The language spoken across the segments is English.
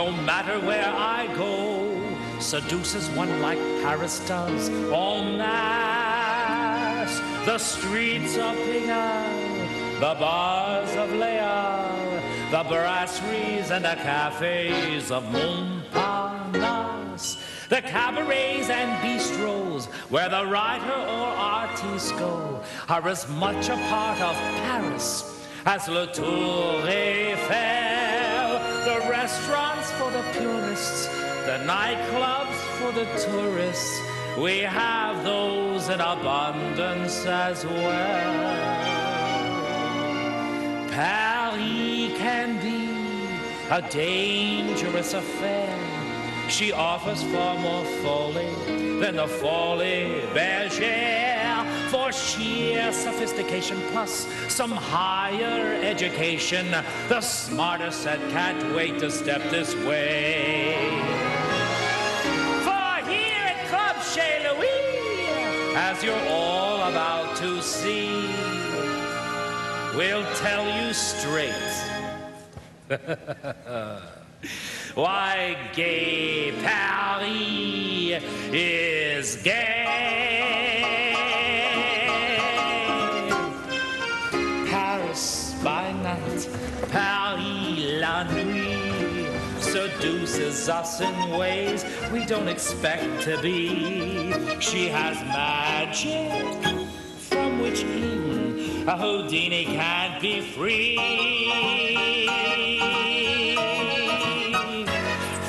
no matter where I go, seduces one like Paris does en masse. The streets of Pigalle, the bars of Léal, the brasseries and the cafes of Montparnasse, the cabarets and bistros where the writer or artiste go are as much a part of Paris as Le Tour Eiffel. The restaurants for the purists, the nightclubs for the tourists, we have those in abundance as well. Paris can be a dangerous affair. She offers far more folly than the Folie Bergère, for sheer sophistication plus some higher education. The smarter set can't wait to step this way. For here at Club Chez Louis, as you're all about to see, we'll tell you straight. Why, gay Paris is gay. Paris by night, Paris la nuit, seduces us in ways we don't expect to be. She has magic from which even a Houdini can't be free.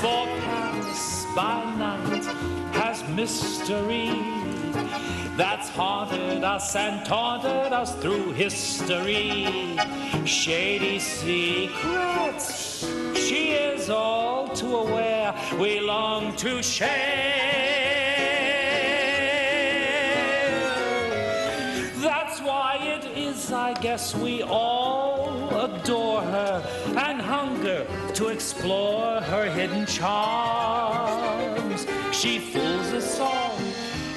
For Paris by night has mystery that's haunted us and taunted us through history. Shady secrets she is all too aware we long to share. That's why it is, I guess, we all adore her and hunger to explore her hidden charms. She fools us all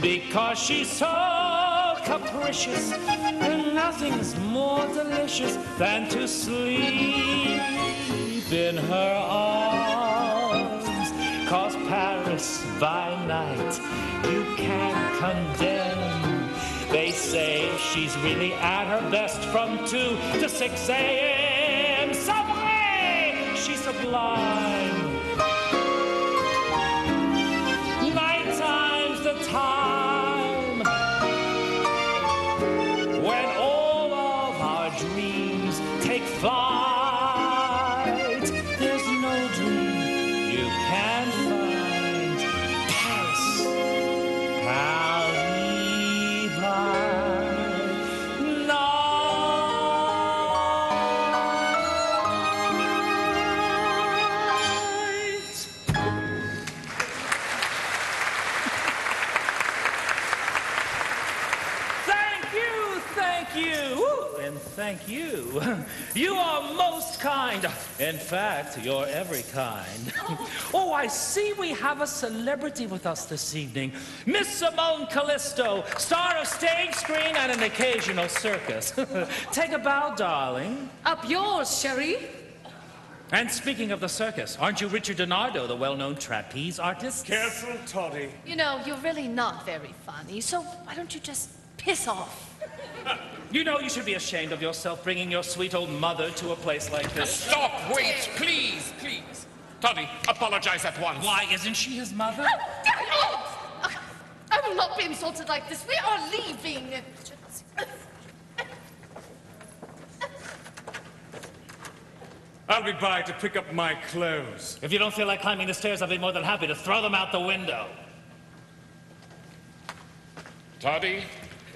because she's so capricious, and nothing's more delicious than to sleep in her arms. 'Cause Paris by night you can't condemn. They say she's really at her best from 2 to 6 a.m. C'est vrai, she's sublime. Nighttime's the time when all of our dreams take flight. There's no dream you can't find. Paris, Paris by night. Thank you, and thank you. You are most kind. In fact, you're every kind. Oh, I see we have a celebrity with us this evening. Miss Simone Callisto, star of stage, screen, and an occasional circus. Take a bow, darling. Up yours, Sherry. And speaking of the circus, aren't you Richard Donardo, the well-known trapeze artist? Careful, Toddy. You know, you're really not very funny, so why don't you just piss off? You know you should be ashamed of yourself bringing your sweet old mother to a place like this. Stop, wait, please, please. Toddy, apologize at once. Why, isn't she his mother? Damn it! I will not be insulted like this. We are leaving. I'll be by to pick up my clothes. If you don't feel like climbing the stairs, I'll be more than happy to throw them out the window. Toddy,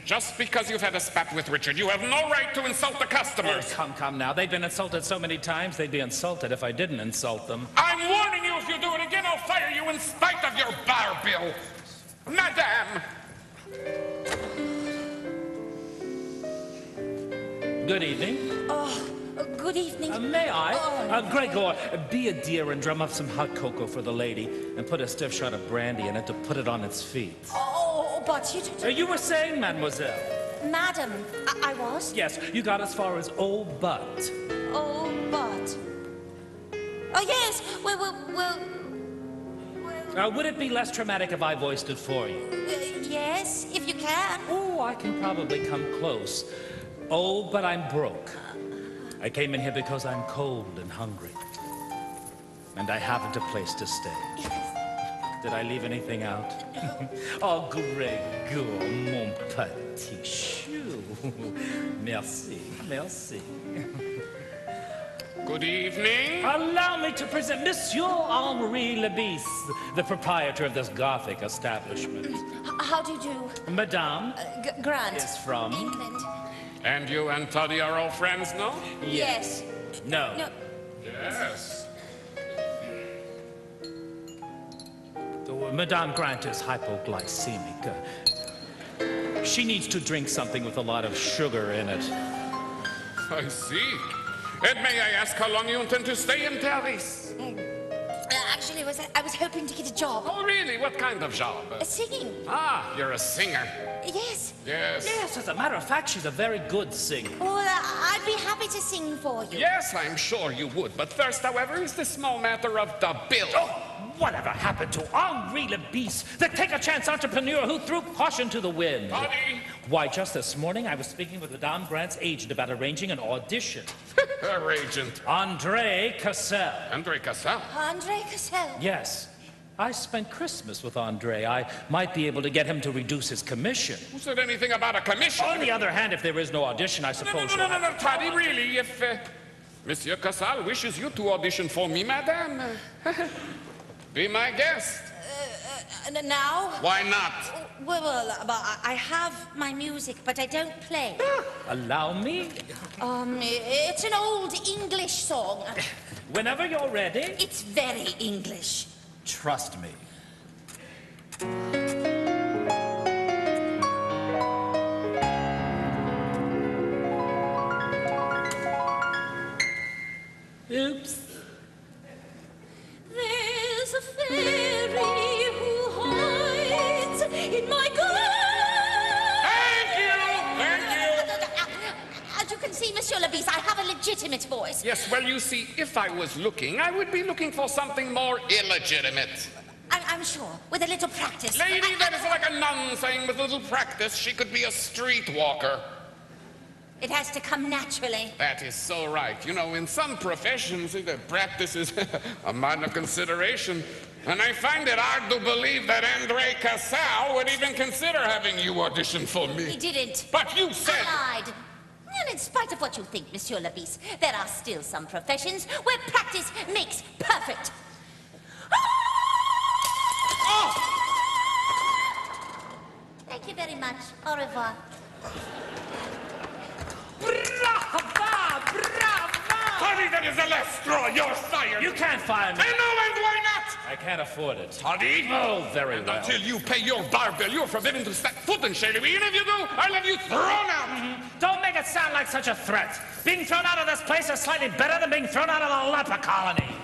just because you've had a spat with Richard, you have no right to insult the customers. Oh, come now. They've been insulted so many times, they'd be insulted if I didn't insult them. I'm warning you, if you do it again, I'll fire you in spite of your bar bill. Madame! Good evening. Good evening. May I? Gregor, be a dear and drum up some hot cocoa for the lady and put a stiff shot of brandy in it to put it on its feet. Oh, but you didn't... You were saying, mademoiselle? Madam, I was? Yes, you got as far as oh, but. Oh, but... Oh, yes. Would it be less traumatic if I voiced it for you? Yes, if you can. Oh, I can probably come close. Oh, but I'm broke. I came in here because I'm cold and hungry. And I haven't a place to stay. Did I leave anything out? Oh, Gregor, mon petit chou. Merci, merci. Good evening. Allow me to present Monsieur Henri Lebis, the proprietor of this Gothic establishment. How do you do? Madame Grant. is from... England. And you and Toddy are all friends, no? Yes. No. No. Yes. Madame Grant is hypoglycemic. She needs to drink something with a lot of sugar in it. I see. And may I ask how long you intend to stay in Paris? Actually, I was hoping to get a job. Oh, really? What kind of job? Singing. Ah, you're a singer. Yes. Yes. Yes, as a matter of fact, she's a very good singer. Well, I'd be happy to sing for you. Yes, I'm sure you would. But first, however, is the small matter of the bill. Oh, whatever happened to Henri Lebis, the take-a-chance entrepreneur who threw caution to the wind? Toddy! Why, just this morning, I was speaking with Madame Grant's agent about arranging an audition. Her agent. Andre Cassell. Andre Cassell. Andre Cassell. Yes. I spent Christmas with Andre. I might be able to get him to reduce his commission. Who said anything about a commission? On the other hand, if there is no audition, I suppose... No, Toddy, really, if Monsieur Cassell wishes you to audition for me, madame, be my guest. Now? Why not? Well, I have my music, but I don't play. Allow me. It's an old English song. Whenever you're ready. It's very English. Trust me. Oops. There's a fairy who hides in my garden. Thank you! As you can see, Monsieur Lebis, I have a legitimate voice. Yes, well, you see, if I was looking, I would be looking for something more illegitimate. I'm sure, with a little practice. Lady, that is like a nun saying with little practice she could be a streetwalker. It has to come naturally. That is so right. You know, in some professions, the practice is a minor consideration. And I find it hard to believe that Andre Cassell would even consider having you audition for me. He didn't. But you said... I lied. And in spite of what you think, Monsieur Lebis, there are still some professions where practice makes perfect. Oh! Thank you very much. Au revoir. Brava! Brava! Toddy, that is the last straw. You're fired. You can't fire me. I know, and why not? I can't afford it. Toddy? Oh, very well. Until you pay your bar bill, you're forbidden to step foot in Chez Louis, and if you do, I'll have you thrown out. Don't make it sound like such a threat. Being thrown out of this place is slightly better than being thrown out of the leper colony.